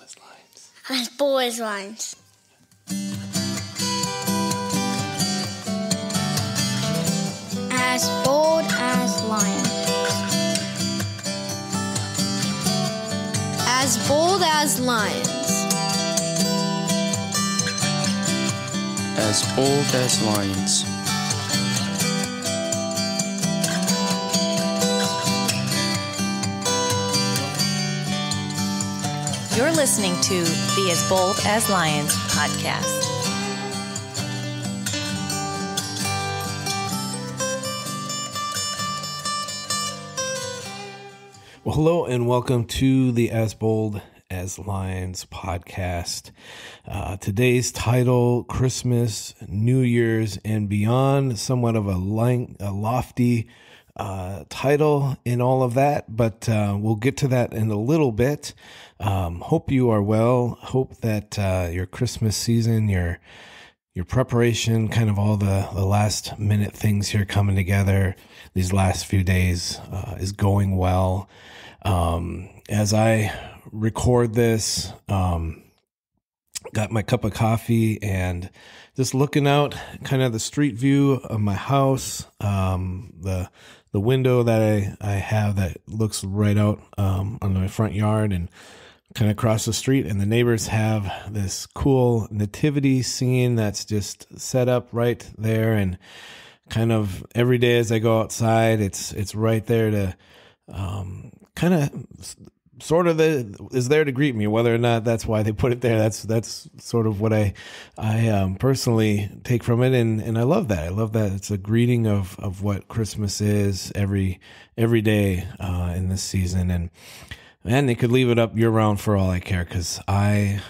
as lions. As bold as lions. As bold as lions. As bold as lions. As bold as lions. You're listening to the As Bold as Lions podcast. Well, hello and welcome to the As Bold as Lions podcast. Today's title, Christmas, New Year's, and Beyond, somewhat of a lofty title in all of that, but we'll get to that in a little bit. Hope you are well. Hope that your Christmas season, your preparation, kind of all the last minute things here coming together these last few days is going well. As I record this, got my cup of coffee and just looking out kind of the street view of my house, the window that I have that looks right out on my front yard and kind of across the street, and the neighbors have this cool nativity scene that's just set up right there, and kind of every day as I go outside, it's right there to kind of sort of is there to greet me, whether or not that's why they put it there. That's sort of what I personally take from it, and I love that. I love that it's a greeting of what Christmas is every day in this season, and they could leave it up year round for all I care, because I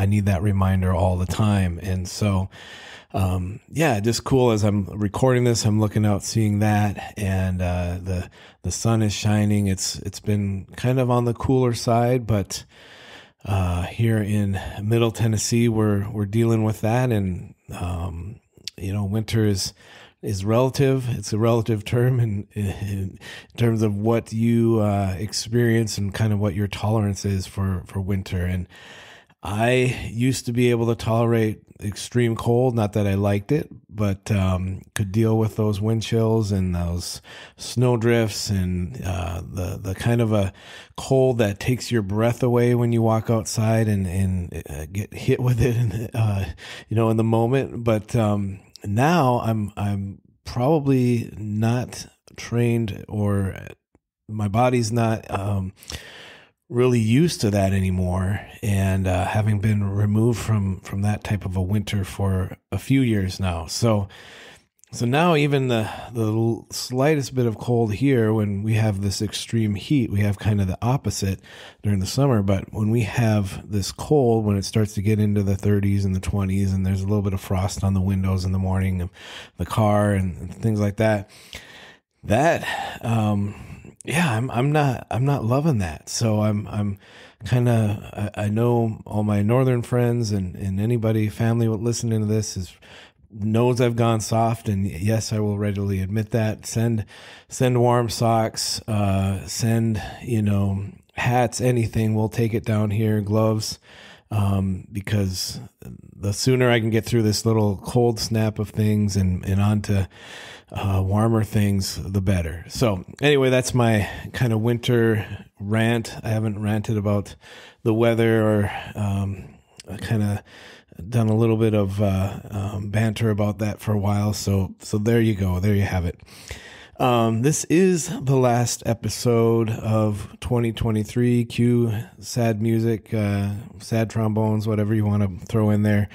need that reminder all the time. And so just cool. As I'm recording this, I'm looking out, seeing that, and the sun is shining. It's been kind of on the cooler side, but here in Middle Tennessee, we're dealing with that, and winter is relative. It's a relative term in terms of what you experience and kind of what your tolerance is for winter. And I used to be able to tolerate extreme cold, not that I liked it, but could deal with those wind chills and those snow drifts and the kind of a cold that takes your breath away when you walk outside and get hit with it in the moment. But now I'm probably not trained, or my body's not really used to that anymore, and having been removed from that type of a winter for a few years now. So now even the slightest bit of cold here, when we have this extreme heat, we have kind of the opposite during the summer. But when we have this cold, when it starts to get into the 30s and the 20s, and there's a little bit of frost on the windows in the morning of the car and things like that, I'm not loving that. So I'm kind of, I know all my northern friends and anybody, family listening to this knows I've gone soft, and yes, I will readily admit that. Send warm socks, send, hats, anything. We'll take it down here, gloves, because the sooner I can get through this little cold snap of things and onto warmer things, the better. So anyway, that's my kind of winter rant. I haven't ranted about the weather, or kind of done a little bit of banter about that for a while. So there you go. There you have it. This is the last episode of 2023. Cue sad music, sad trombones, whatever you want to throw in there.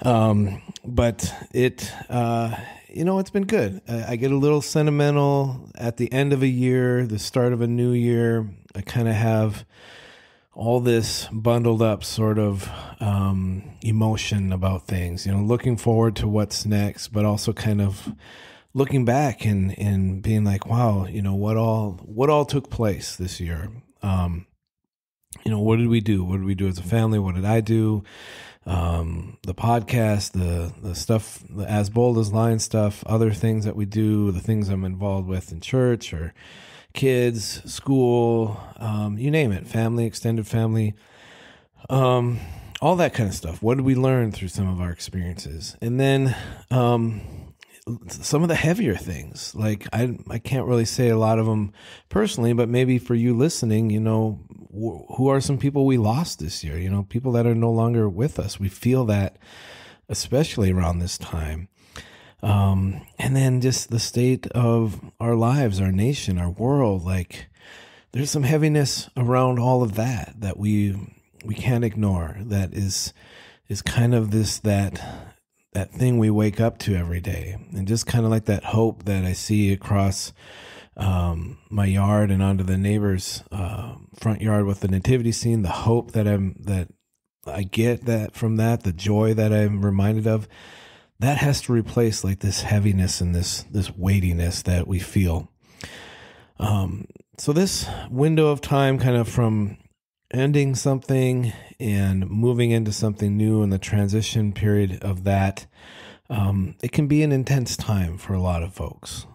But it's been good. I get a little sentimental at the end of a year, the start of a new year. I kind of have all this bundled up sort of emotion about things, looking forward to what's next, but also kind of looking back and being like, wow, what all took place this year. What did we do? What did we do as a family? What did I do? The podcast, the stuff, the As Bold as Lions stuff, other things that we do, the things I'm involved with in church or kids, school, you name it, family, extended family. All that kind of stuff. What did we learn through some of our experiences? And then some of the heavier things. Like I can't really say a lot of them personally, but maybe for you listening, who are some people we lost this year? People that are no longer with us. We feel that especially around this time. And then just the state of our lives, our nation, our world. Like there's some heaviness around all of that we can't ignore. That is kind of that thing we wake up to every day. And just kind of like that hope that I see across my yard and onto the neighbor's front yard with the nativity scene, the hope that I get that from that, the joy that I'm reminded of, that has to replace like this heaviness and this weightiness that we feel. So this window of time, kind of from ending something and moving into something new, and the transition period of that, it can be an intense time for a lot of folks.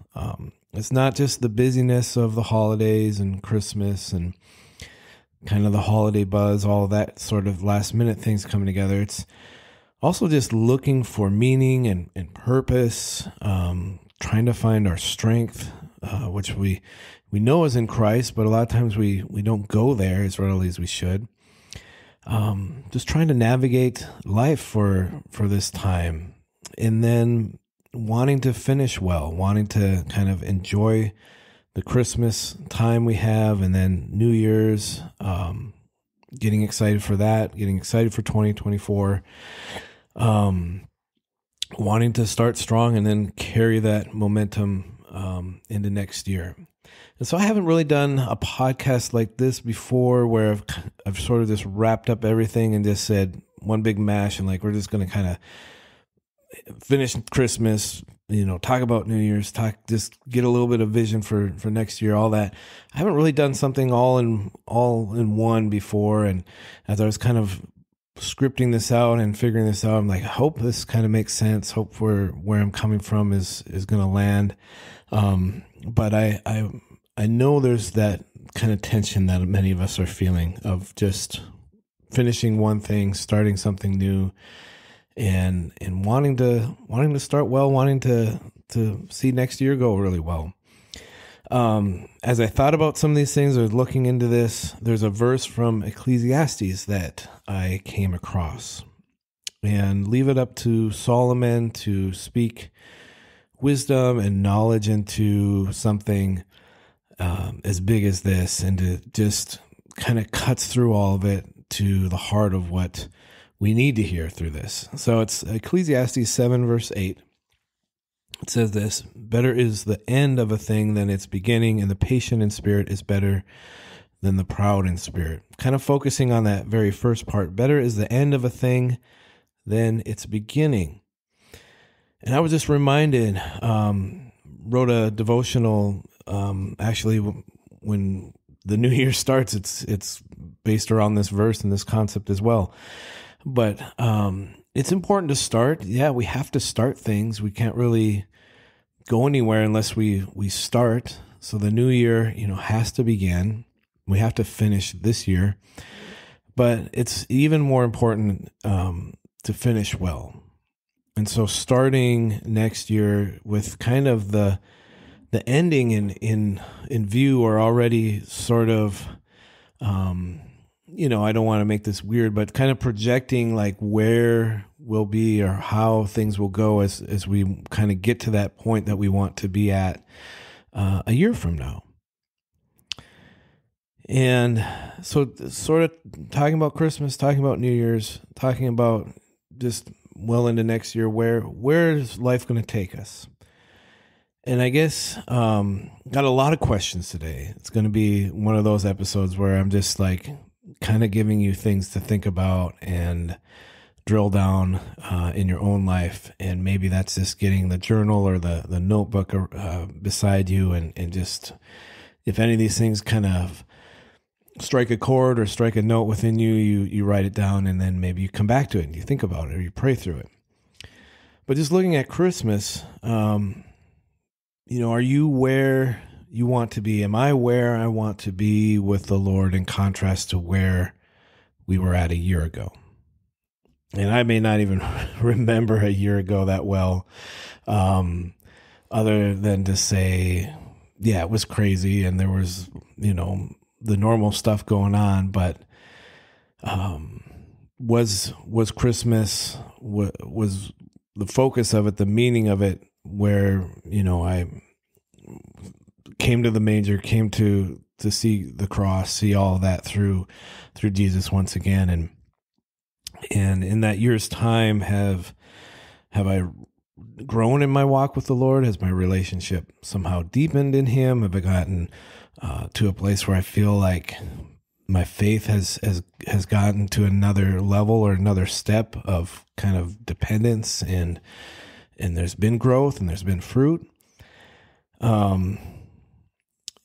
It's not just the busyness of the holidays and Christmas and kind of the holiday buzz, all of that sort of last minute things coming together. It's also just looking for meaning and purpose, trying to find our strength, which we know is in Christ, but a lot of times we don't go there as readily as we should. Just trying to navigate life for this time, and then wanting to finish well, wanting to kind of enjoy the Christmas time we have, and then New Year's, getting excited for that, getting excited for 2024, wanting to start strong and then carry that momentum into next year. And so I haven't really done a podcast like this before, where I've sort of just wrapped up everything and just said one big mash, and like we're just going to kind of finish Christmas, talk about New Year's, just get a little bit of vision for next year, all that. I haven't really done something all in one before, and as I was kind of scripting this out and figuring this out, I'm like, I hope this kind of makes sense. Hope where I'm coming from is going to land. But I know there's that kind of tension that many of us are feeling of just finishing one thing, starting something new, and wanting to start well, wanting to see next year go really well. As I thought about some of these things, I was looking into this. There's a verse from Ecclesiastes that I came across, and leave it up to Solomon to speak wisdom and knowledge into something as big as this, and to just kind of cuts through all of it to the heart of what we need to hear through this. So it's Ecclesiastes 7 verse 8. It says this: better is the end of a thing than its beginning, and the patient in spirit is better than the proud in spirit. Kind of focusing on that very first part. Better is the end of a thing than its beginning. And I was just reminded, wrote a devotional, actually when the new year starts, it's based around this verse and this concept as well. But it's important to start. Yeah, we have to start things. We can't really go anywhere unless we start. So the new year, has to begin. We have to finish this year. But it's even more important to finish well. And so starting next year with kind of the ending in view, or already sort of, I don't want to make this weird, but kind of projecting like where we'll be or how things will go as we kind of get to that point that we want to be at a year from now. And so sort of talking about Christmas, talking about New Year's, talking about just well into next year, where is life going to take us? And I guess got a lot of questions today. It's going to be one of those episodes where I'm just like kind of giving you things to think about and drill down in your own life. And maybe that's just getting the journal or the notebook beside you, and just if any of these things kind of strike a chord or strike a note within you, you write it down, and then maybe you come back to it and you think about it or you pray through it. But just looking at Christmas, are you where you want to be? Am I where I want to be with the Lord, in contrast to where we were at a year ago. And I may not even remember a year ago that well, other than to say, yeah, it was crazy and there was, the normal stuff going on, but was Christmas, was the focus of it, the meaning of it, where, I came to the manger, came to see the cross, see all of that through Jesus once again. And in that year's time, have I grown in my walk with the Lord? Has my relationship somehow deepened in Him? Have I gotten to a place where I feel like my faith has gotten to another level or another step of kind of dependence, and there's been growth and there's been fruit?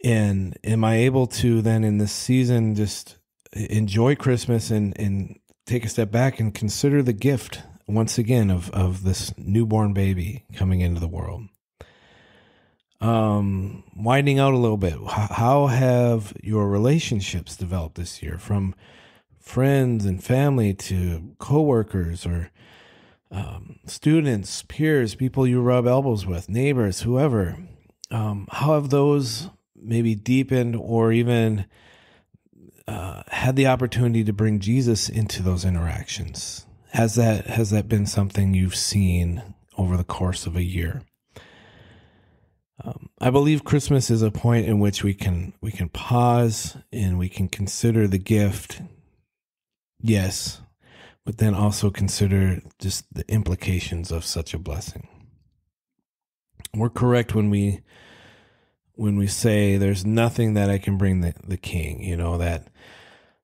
And am I able to then in this season just enjoy Christmas and take a step back and consider the gift once again of this newborn baby coming into the world? Winding out a little bit, how have your relationships developed this year, from friends and family to coworkers or students, peers, people you rub elbows with, neighbors, whoever? How have those maybe deepened or even had the opportunity to bring Jesus into those interactions? Has that been something you've seen over the course of a year? I believe Christmas is a point in which we can pause and we can consider the gift, yes, but then also consider just the implications of such a blessing. We're correct when we say there's nothing that I can bring the King, that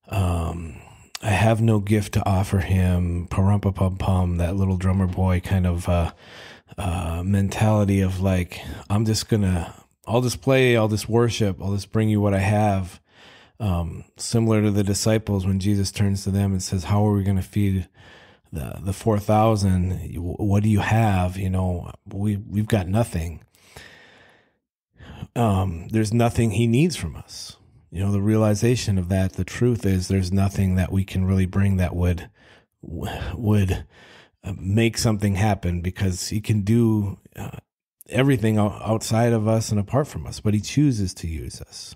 I have no gift to offer him, pa-rum-pa-pum-pum, that little drummer boy kind of mentality of like, I'll just play, I'll just worship, I'll just bring you what I have. Similar to the disciples when Jesus turns to them and says, how are we going to feed the 4,000? What do you have? We've got nothing. There's nothing he needs from us. The realization of that, the truth is there's nothing that we can really bring that would make something happen, because he can do everything outside of us and apart from us, but he chooses to use us.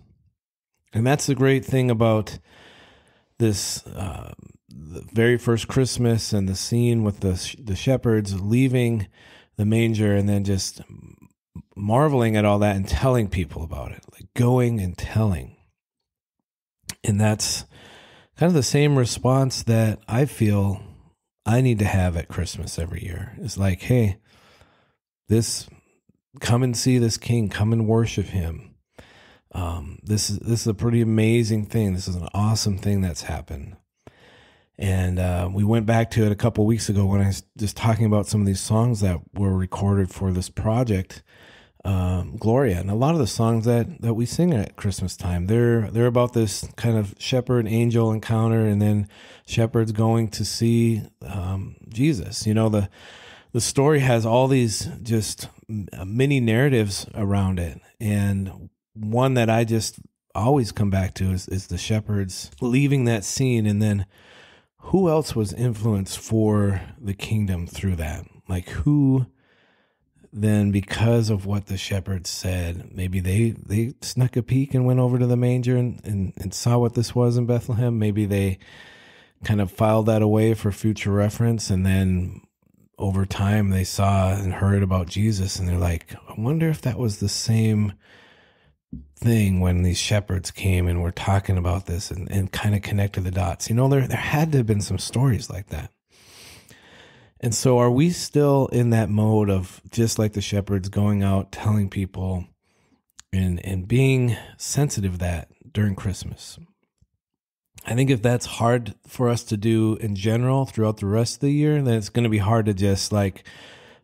And that's the great thing about this, the very first Christmas and the scene with the shepherds leaving the manger and then just marveling at all that and telling people about it, like going and telling. And that's kind of the same response that I feel I need to have at Christmas every year. It's like, hey, come and see this King, come and worship him. This is a pretty amazing thing. This is an awesome thing that's happened. And we went back to it a couple weeks ago when I was just talking about some of these songs that were recorded for this project, Gloria. And a lot of the songs that we sing at Christmas time, they're about this kind of shepherd angel encounter, and then shepherds going to see Jesus. The story has all these just mini narratives around it, and one that I just always come back to is the shepherds leaving that scene, and then who else was influenced for the kingdom through that? Like who then, because of what the shepherds said, maybe they snuck a peek and went over to the manger and saw what this was in Bethlehem. Maybe they kind of filed that away for future reference, and then over time they saw and heard about Jesus, and they're like, I wonder if that was the same thing when these shepherds came and were talking about this and kind of connected the dots. There had to have been some stories like that. And so are we still in that mode of just like the shepherds going out, telling people and being sensitive to that during Christmas? I think if that's hard for us to do in general throughout the rest of the year, then it's going to be hard to just like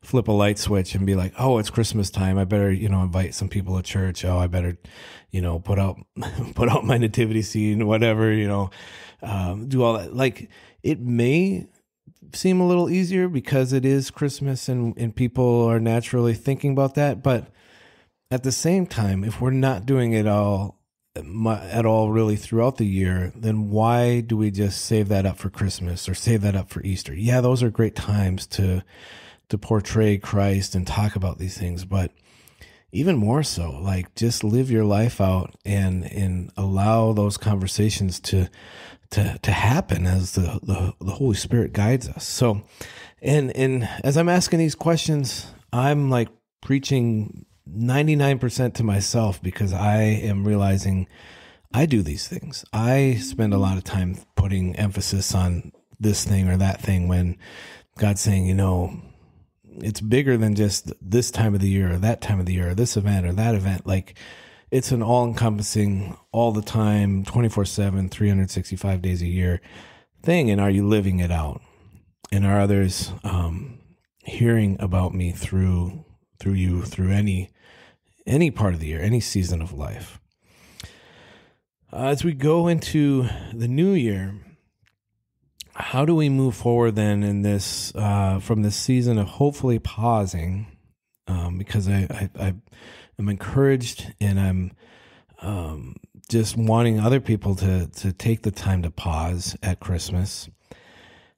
flip a light switch and be like, oh, it's Christmas time. I better, invite some people to church. Oh, I better, put out my nativity scene, whatever, do all that. Like, it may seem a little easier because it is Christmas and people are naturally thinking about that. But at the same time, if we're not doing it all at all really throughout the year, then why do we just save that up for Christmas or save that up for Easter? Yeah, those are great times to portray Christ and talk about these things, but even more so, like, just live your life out and allow those conversations to happen as the Holy Spirit guides us. So, and as I'm asking these questions, I'm like preaching 99% to myself, because I am realizing I do these things. I spend a lot of time putting emphasis on this thing or that thing, when God's saying, it's bigger than just this time of the year or that time of the year or this event or that event. Like, it's an all-encompassing, all the time, 24/7, 365 days a year thing. And are you living it out? And are others hearing about me through you, through any part of the year, any season of life? As we go into the new year, how do we move forward then in this, from this season of hopefully pausing? Because I am encouraged, and I'm just wanting other people to take the time to pause at Christmas.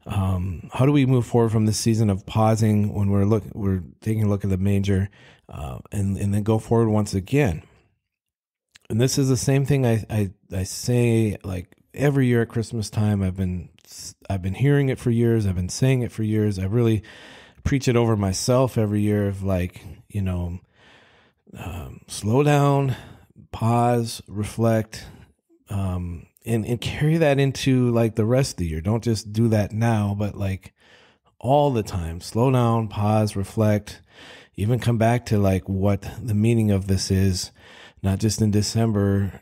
How do we move forward from this season of pausing when we're taking a look at the manger, and then go forward once again? And this is the same thing I say, like, every year at Christmas time. I've been hearing it for years. I've been saying it for years. I really preach it over myself every year of, like, slow down, pause, reflect, and carry that into, like, the rest of the year. Don't just do that now, but, like, all the time. Slow down, pause, reflect, even come back to, like, what the meaning of this is, not just in December,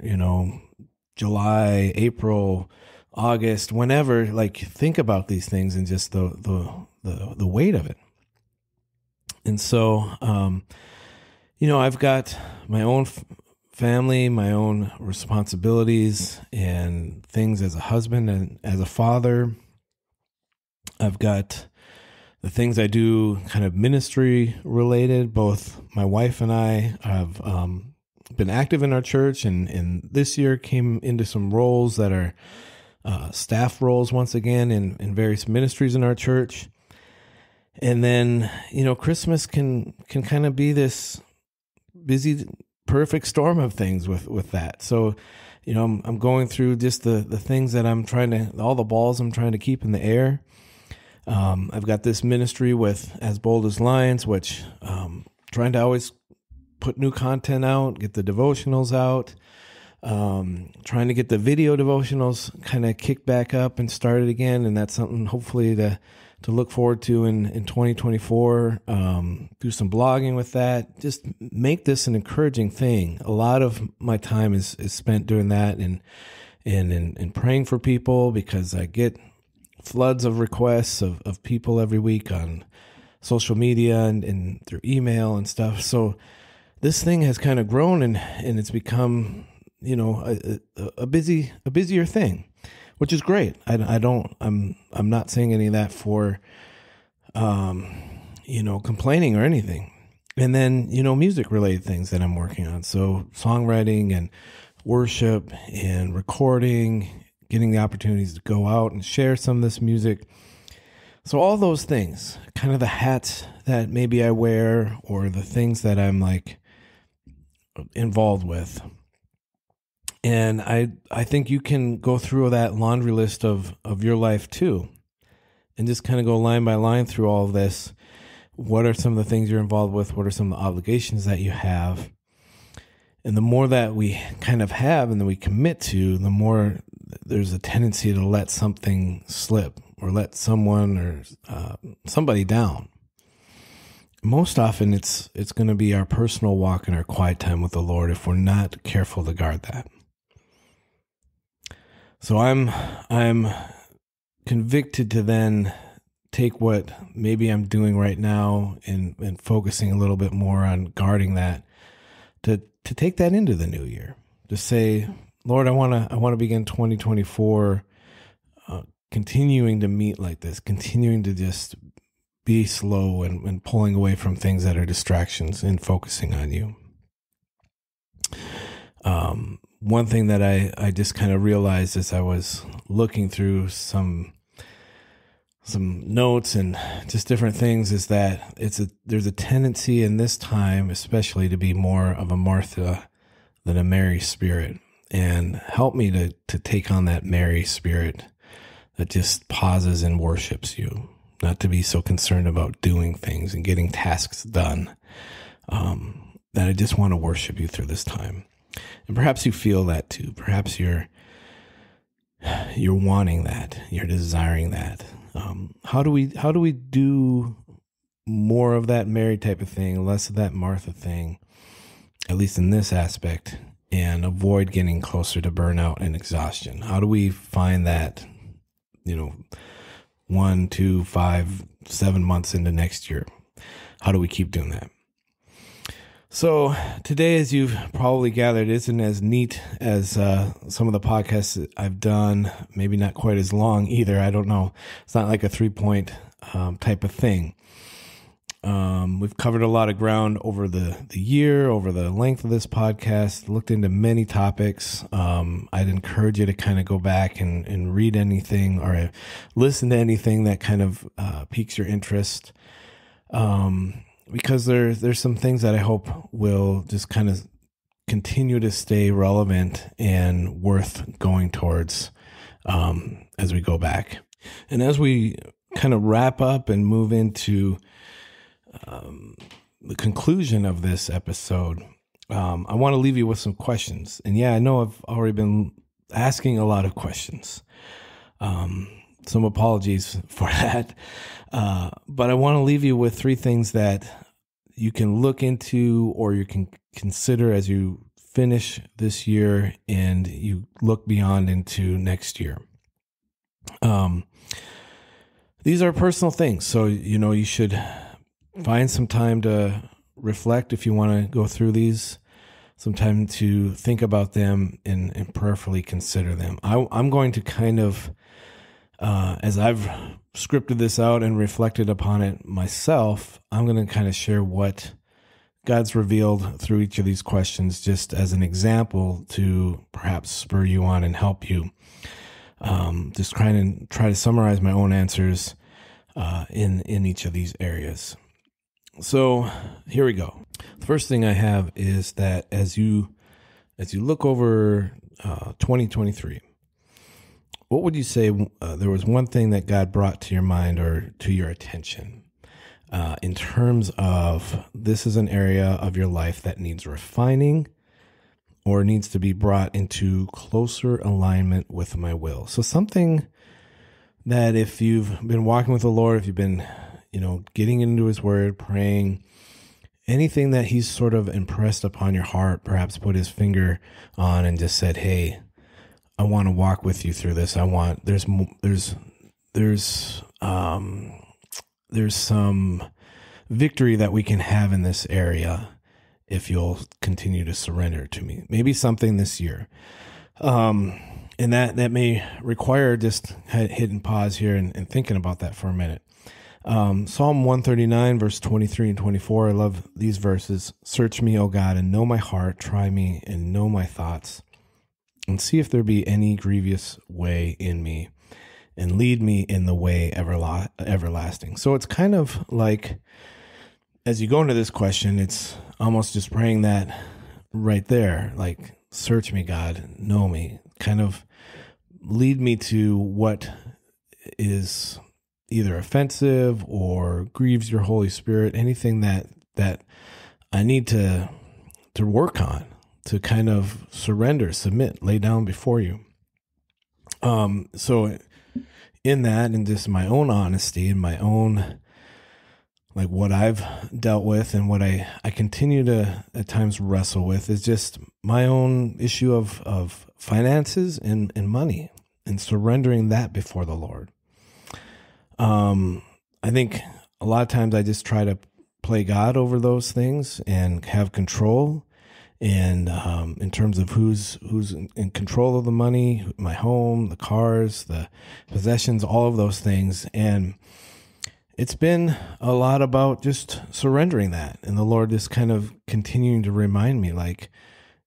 July, April, August, whenever. Like, think about these things and just the weight of it. And so, I've got my own family, my own responsibilities and things as a husband and as a father. I've got the things I do kind of ministry related. Both my wife and I have been active in our church, and this year came into some roles that are staff roles once again in various ministries in our church. And then, Christmas can kind of be this busy, perfect storm of things with that. So, I'm going through just the things that all the balls I'm trying to keep in the air. I've got this ministry with As Bold as Lions, which trying to always put new content out, get the devotionals out, trying to get the video devotionals kind of kicked back up and started again. And that's something hopefully to look forward to in 2024. Do some blogging with that. Just make this an encouraging thing. A lot of my time is spent doing that and praying for people, because I get floods of requests of people every week on social media and through email and stuff. So this thing has kind of grown and it's become, a busier thing, which is great. I'm not saying any of that for, complaining or anything. And then, music related things that I'm working on. So songwriting and worship and recording, getting the opportunities to go out and share some of this music. So all those things, kind of the hats that maybe I wear or the things that I'm like involved with. And I think you can go through that laundry list of your life too, and just kind of go line by line through all of this. What are some of the things you're involved with? What are some of the obligations that you have? And the more that we kind of have and that we commit to, the more there's a tendency to let something slip or let someone or somebody down. Most often it's going to be our personal walk and our quiet time with the Lord if we're not careful to guard that. So I'm convicted to then take what maybe I'm doing right now and focusing a little bit more on guarding that, to take that into the new year. To say, Lord, I want to begin 2024 continuing to meet like this, continuing to just be slow and pulling away from things that are distractions and focusing on you. one thing that I just kind of realized as I was looking through some notes and just different things is that there's a tendency in this time, especially, to be more of a Martha than a Mary spirit. And help me to take on that Mary spirit that just pauses and worships you, not to be so concerned about doing things and getting tasks done, that I just want to worship you through this time. And perhaps you feel that too. Perhaps you're wanting that. You're desiring that. How do we do more of that Mary type of thing, less of that Martha thing, at least in this aspect, and avoid getting closer to burnout and exhaustion? How do we find that, 1, 2, 5, 7 months into next year? How do we keep doing that? So today, as you've probably gathered, isn't as neat as some of the podcasts that I've done. Maybe not quite as long either. I don't know. It's not like a 3-point type of thing. We've covered a lot of ground over the year, over the length of this podcast, looked into many topics. I'd encourage you to kind of go back and read anything or listen to anything that kind of piques your interest. Because there's some things that I hope will just kind of continue to stay relevant and worth going towards as we go back. And as we kind of wrap up and move into the conclusion of this episode, I want to leave you with some questions. And yeah, I know I've already been asking a lot of questions. Some apologies for that. But I want to leave you with 3 things that you can look into or you can consider as you finish this year and you look beyond into next year. These are personal things. So, you should find some time to reflect if you want to go through these, some time to think about them and prayerfully consider them. I'm going to kind of, as I've scripted this out and reflected upon it myself, I'm going to kind of share what God's revealed through each of these questions, just as an example to perhaps spur you on and help you. Just try to summarize my own answers in each of these areas. So here we go. The first thing I have is that as you look over 2023, what would you say there was one thing that God brought to your mind or to your attention in terms of this is an area of your life that needs refining or needs to be brought into closer alignment with my will? So something that if you've been walking with the Lord, if you've been, getting into His Word, praying, anything that He's sort of impressed upon your heart, perhaps put His finger on and just said, hey, I want to walk with you through this. There's some victory that we can have in this area if you'll continue to surrender to me. Maybe something this year. And that may require just hitting pause here and thinking about that for a minute. Psalm 139, verse 23 and 24. I love these verses. Search me, O God, and know my heart. Try me and know my thoughts. And see if there be any grievous way in me, and lead me in the way everlasting. So it's kind of like, as you go into this question, it's almost just praying that right there, like, search me, God, know me, kind of lead me to what is either offensive or grieves your Holy Spirit, anything that I need to work on, to kind of surrender, submit, lay down before you. So in that, and just my own honesty and my own, like what I've dealt with and what I continue to at times wrestle with is just my own issue of finances and money and surrendering that before the Lord. I think a lot of times I just try to play God over those things and have control. And in terms of who's in control of the money, my home, the cars, the possessions, all of those things. And it's been a lot about just surrendering that. And the Lord just kind of continuing to remind me, like,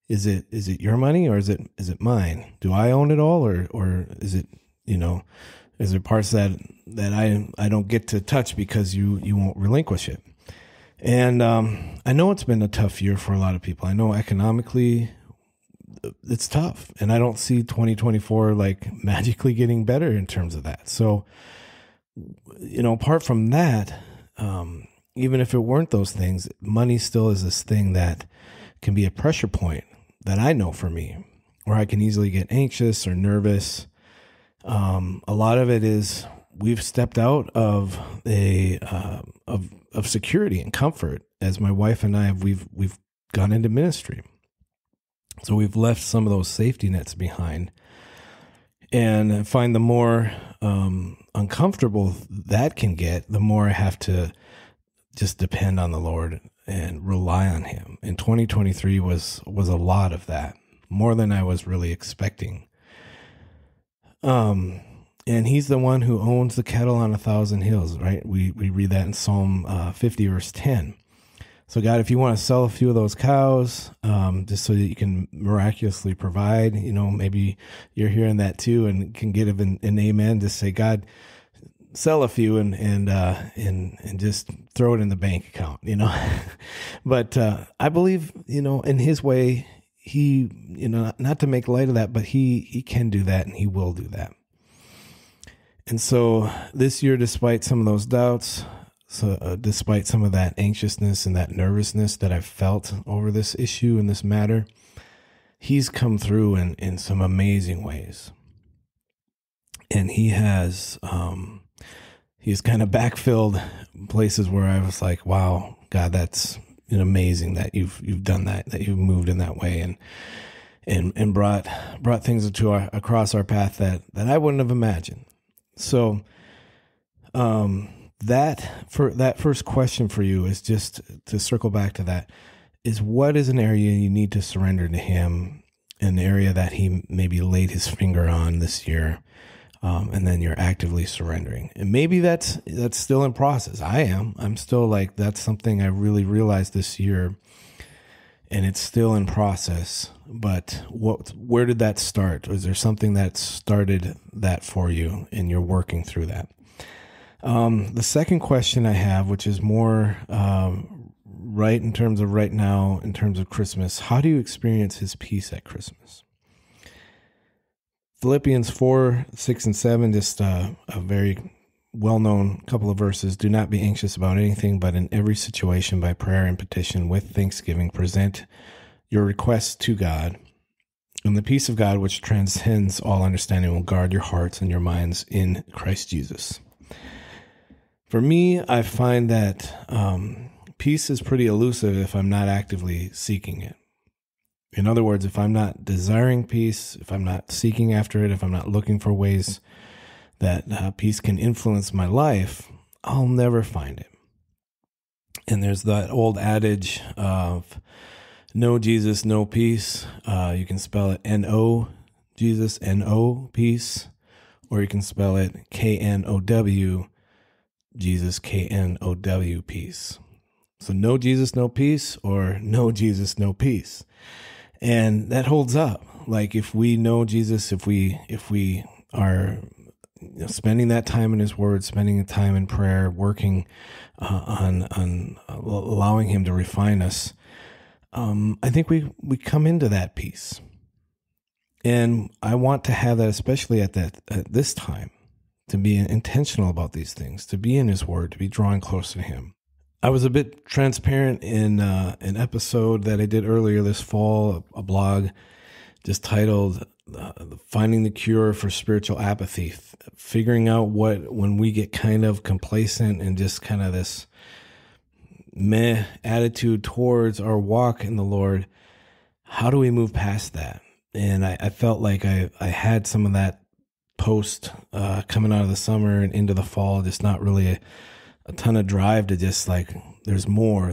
Is it your money, or is it mine? Do I own it all, or is it, is there parts that I don't get to touch because you won't relinquish it? And I know it's been a tough year for a lot of people. I know economically it's tough, and I don't see 2024 like magically getting better in terms of that. So, apart from that, even if it weren't those things, money still is this thing that can be a pressure point that I know for me, where I can easily get anxious or nervous. A lot of it is we've stepped out of of security and comfort as my wife and I we've gone into ministry. So we've left some of those safety nets behind, and I find the more uncomfortable that can get, the more I have to just depend on the Lord and rely on Him. And 2023 was a lot of that, more than I was really expecting. And He's the one who owns the cattle on 1,000 hills, right? We read that in Psalm 50, verse 10. So God, if you want to sell a few of those cows, just so that you can miraculously provide, maybe you're hearing that too and can get an amen. Just say, God, sell a few and just throw it in the bank account, But I believe, in His way, He, not to make light of that, but He can do that, and He will do that. And so this year, despite some of those doubts, despite some of that anxiousness and that nervousness that I've felt over this issue and this matter, He's come through in some amazing ways. And He has, He's kind of backfilled places where I was like, wow, God, that's amazing that you've done that you've moved in that way and brought things across our path that I wouldn't have imagined. So, that first question for you is just to circle back to that, is what is an area you need to surrender to Him, an area that He maybe laid His finger on this year, and then you're actively surrendering. And maybe that's still in process. I'm still like, that's something I really realized this year, and it's still in process. But where did that start? Was there something that started that for you and you're working through that? The second question I have, which is more right in terms of right now, in terms of Christmas, how do you experience His peace at Christmas? Philippians 4, 6, and 7, just a very well-known couple of verses. Do not be anxious about anything, but in every situation by prayer and petition with thanksgiving, present your requests to God. And the peace of God, which transcends all understanding, will guard your hearts and your minds in Christ Jesus. For me, I find that peace is pretty elusive if I'm not actively seeking it. In other words, if I'm not desiring peace, if I'm not seeking after it, if I'm not looking for ways that peace can influence my life, I'll never find it. And there's that old adage of no Jesus, no peace. You can spell it N-O, Jesus, N-O, peace, or you can spell it K-N-O-W, Jesus, K-N-O-W, peace. So no Jesus, no peace, or no Jesus, no peace. And that holds up. Like if we know Jesus, if we are spending that time in His Word, spending the time in prayer, working on allowing Him to refine us, I think we come into that peace. And I want to have that, especially at this time, to be intentional about these things, to be in His Word, to be drawing closer to Him. I was a bit transparent in an episode that I did earlier this fall, a blog just titled Finding the Cure for Spiritual Apathy, figuring out when we get kind of complacent and just kind of this meh attitude towards our walk in the Lord, how do we move past that? And I felt like I had some of that post coming out of the summer and into the fall, just not really a ton of drive to just like, there's more.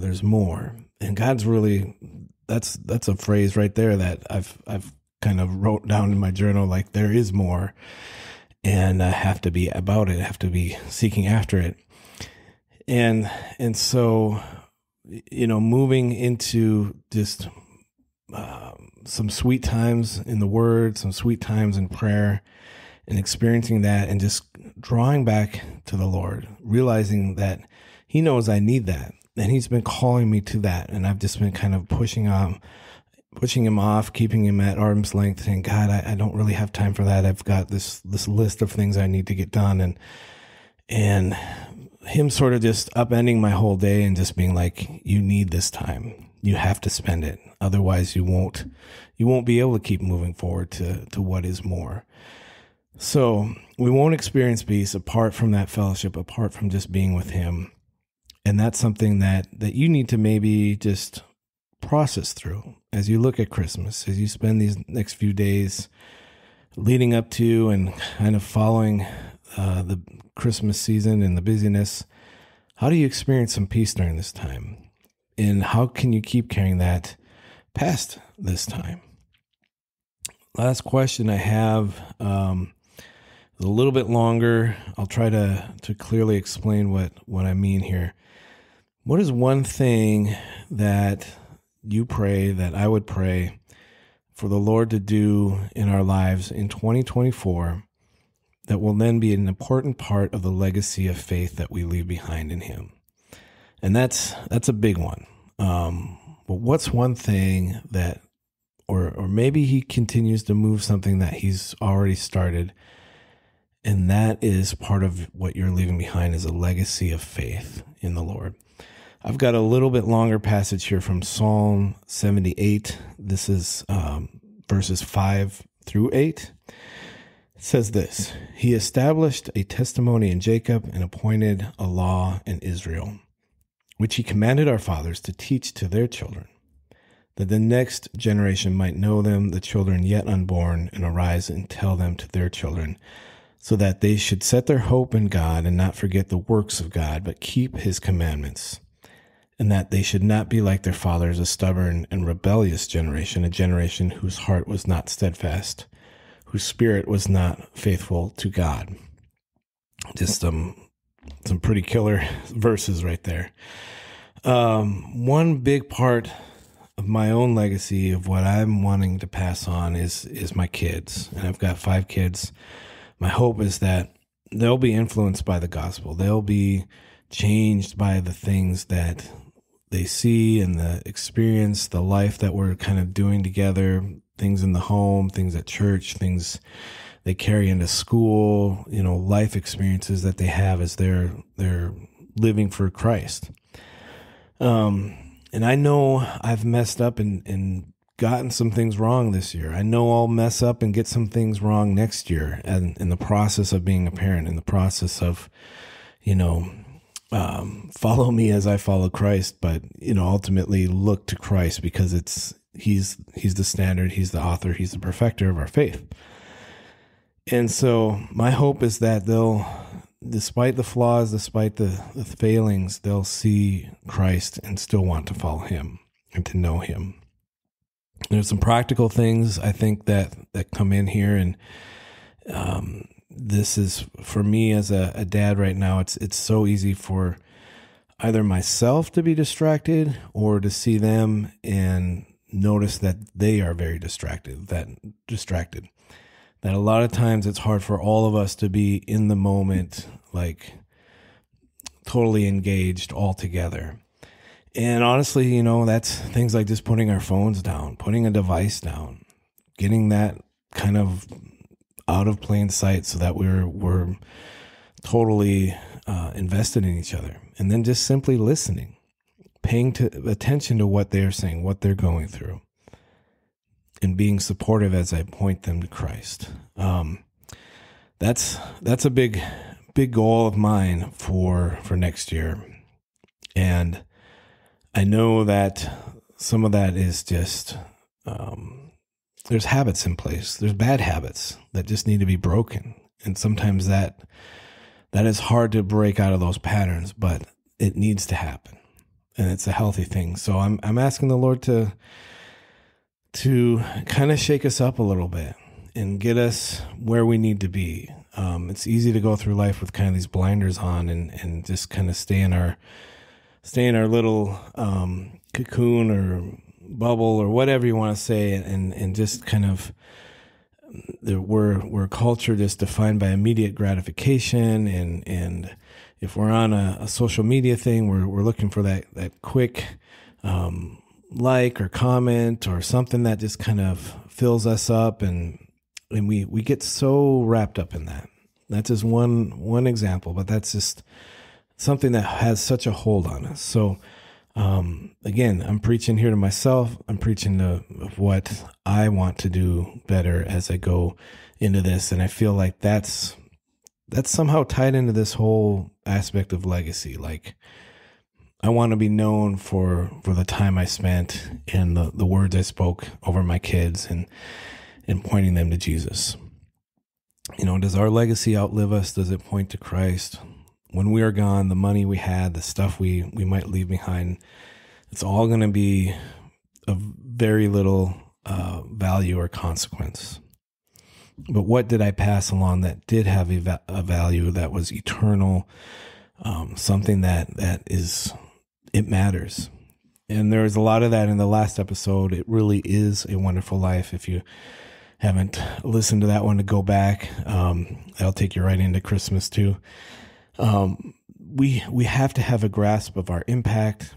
And God's really, that's a phrase right there that I've kind of wrote down in my journal, like there is more, and I have to be about it. I have to be seeking after it. And so, moving into just some sweet times in the Word, some sweet times in prayer, and experiencing that and just drawing back to the Lord, realizing that He knows I need that. And He's been calling me to that. And I've just been kind of pushing Him off, keeping Him at arm's length, saying, God, I don't really have time for that. I've got this list of things I need to get done. And Him sort of just upending my whole day and just being like, you need this time. You have to spend it. Otherwise you won't be able to keep moving forward to what is more. So we won't experience peace apart from that fellowship, apart from just being with Him. And that's something that you need to maybe just process through as you look at Christmas, as you spend these next few days leading up to and kind of following the Christmas season and the busyness. How do you experience some peace during this time? And how can you keep carrying that past this time? Last question I have is a little bit longer. I'll try to clearly explain what I mean here. What is one thing that you pray, that I would pray for the Lord to do in our lives in 2024 that will then be an important part of the legacy of faith that we leave behind in Him? And that's a big one. But what's one thing that, or maybe He continues to move something that He's already started, and that is part of what you're leaving behind is a legacy of faith in the Lord. I've got a little bit longer passage here from Psalm 78. This is verses 5 through 8. It says this: He established a testimony in Jacob and appointed a law in Israel, which He commanded our fathers to teach to their children, that the next generation might know them, the children yet unborn, and arise and tell them to their children, so that they should set their hope in God and not forget the works of God, but keep His commandments, and that they should not be like their fathers, a stubborn and rebellious generation, a generation whose heart was not steadfast, whose spirit was not faithful to God. Just some pretty killer verses right there. One big part of my own legacy of what I'm wanting to pass on is my kids. And I've got 5 kids. My hope is that they'll be influenced by the gospel. They'll be changed by the things that they see and the experience, the life that we're kind of doing together, things in the home, things at church, things they carry into school, life experiences that they have as they're living for Christ. And I know I've messed up and gotten some things wrong this year. I know I'll mess up and get some things wrong next year, and in the process of being a parent, in the process of, follow me as I follow Christ, but, ultimately look to Christ because He's the standard, He's the author, He's the perfecter of our faith. And so my hope is that they'll, despite the flaws, despite the failings, they'll see Christ and still want to follow Him and to know Him. There's some practical things I think that come in here, and this is for me as a dad right now. It's so easy for either myself to be distracted or to see them and notice that they are very distracted. That a lot of times it's hard for all of us to be in the moment, like totally engaged all together. And honestly, that's things like just putting our phones down, putting a device down, getting that kind of out of plain sight so that we're totally invested in each other. And then just simply listening, paying attention to what they're saying, what they're going through, and being supportive as I point them to Christ. That's a big goal of mine for next year. And I know that some of that is just, there's habits in place. There's bad habits that just need to be broken. And sometimes that is hard to break out of those patterns, but it needs to happen. And it's a healthy thing. So I'm asking the Lord to kind of shake us up a little bit and get us where we need to be. It's easy to go through life with kind of these blinders on and just kind of stay in our little cocoon or bubble or whatever you want to say, and just kind of we're a culture just defined by immediate gratification, and if we're on a social media thing, we're looking for that quick like or comment or something that just kind of fills us up, and we get so wrapped up in that. That's just one example, but that's just something that has such a hold on us. So again, I'm preaching here to myself. I'm preaching to what I want to do better as I go into this, and I feel like that's somehow tied into this whole aspect of legacy. Like, I want to be known for the time I spent and the words I spoke over my kids and pointing them to Jesus. Does our legacy outlive us? Does it point to Christ? When we are gone, the money we had, the stuff we might leave behind, it's all going to be of very little value or consequence. But what did I pass along that did have a value, that was eternal, something that it matters? And there's a lot of that in the last episode. It really is a wonderful life. If you haven't listened to that one, to go back, that'll take you right into Christmas too. We have to have a grasp of our impact,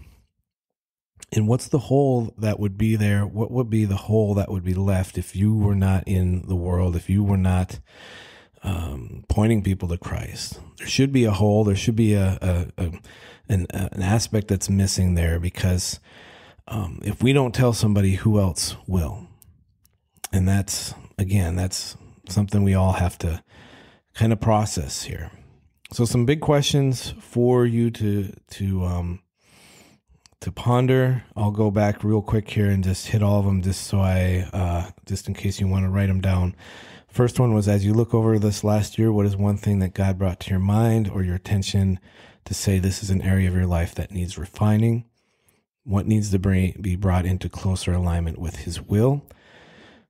and what's the hole that would be there? What would be the hole that would be left if you were not in the world, if you were not pointing people to Christ? There should be a hole. There should be an aspect that's missing there, because if we don't tell somebody, who else will? And that's something we all have to kind of process here. So some big questions for you to ponder. I'll go back real quick here and just hit all of them, just in case you want to write them down. First one was, as you look over this last year, what is one thing that God brought to your mind or your attention to say this is an area of your life that needs refining? What needs to be brought into closer alignment with His will?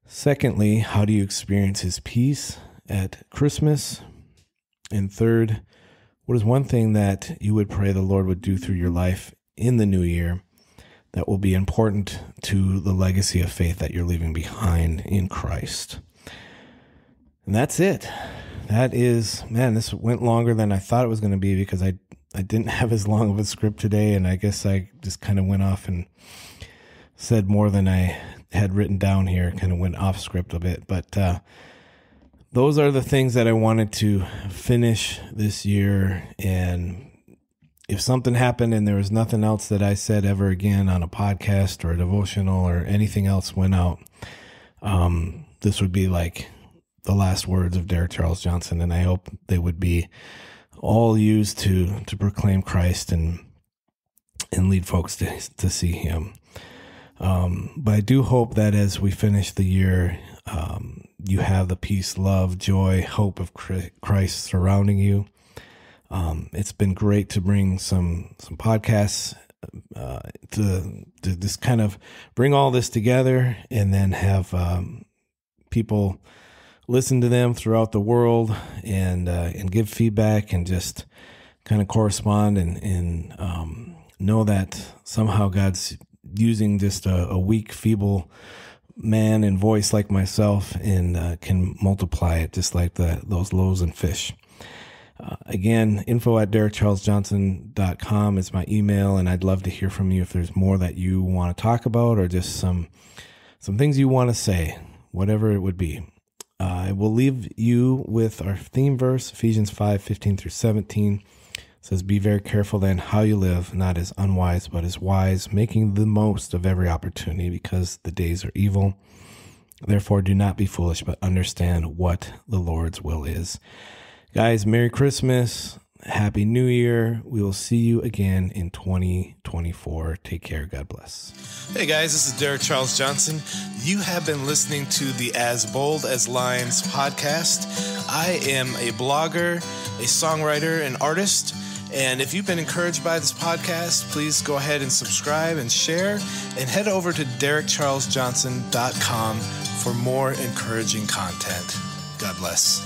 Secondly, how do you experience His peace at Christmas? And third, what is one thing that you would pray the Lord would do through your life in the new year that will be important to the legacy of faith that you're leaving behind in Christ? And that's it. That is, man, this went longer than I thought it was going to be, because I didn't have as long of a script today, and I guess I just kind of went off and said more than I had written down here, kind of went off script a bit. But those are the things that I wanted to finish this year. And if something happened and there was nothing else that I said ever again on a podcast or a devotional or anything else went out, this would be like the last words of Derek Charles Johnson. And I hope they would be all used to proclaim Christ and lead folks to see Him. But I do hope that as we finish the year, you have the peace, love, joy, hope of Christ surrounding you. It's been great to bring some podcasts to just kind of bring all this together, and then have people listen to them throughout the world and give feedback and just kind of correspond and know that somehow God's using just a weak, feeble man and voice like myself, and can multiply it just like those loaves and fish. Again, info@derekcharlesjohnson.com is my email, and I'd love to hear from you if there's more that you want to talk about, or just some things you want to say, whatever it would be. I will leave you with our theme verse, Ephesians 5:15-17. It says, "Be very careful then how you live, not as unwise, but as wise, making the most of every opportunity, because the days are evil. Therefore, do not be foolish, but understand what the Lord's will is." Guys, Merry Christmas. Happy New Year. We will see you again in 2024. Take care. God bless. Hey guys, this is Derek Charles Johnson. You have been listening to the As Bold as Lions podcast. I am a blogger, a songwriter, an artist. And if you've been encouraged by this podcast, please go ahead and subscribe and share, and head over to derekcharlesjohnson.com for more encouraging content. God bless.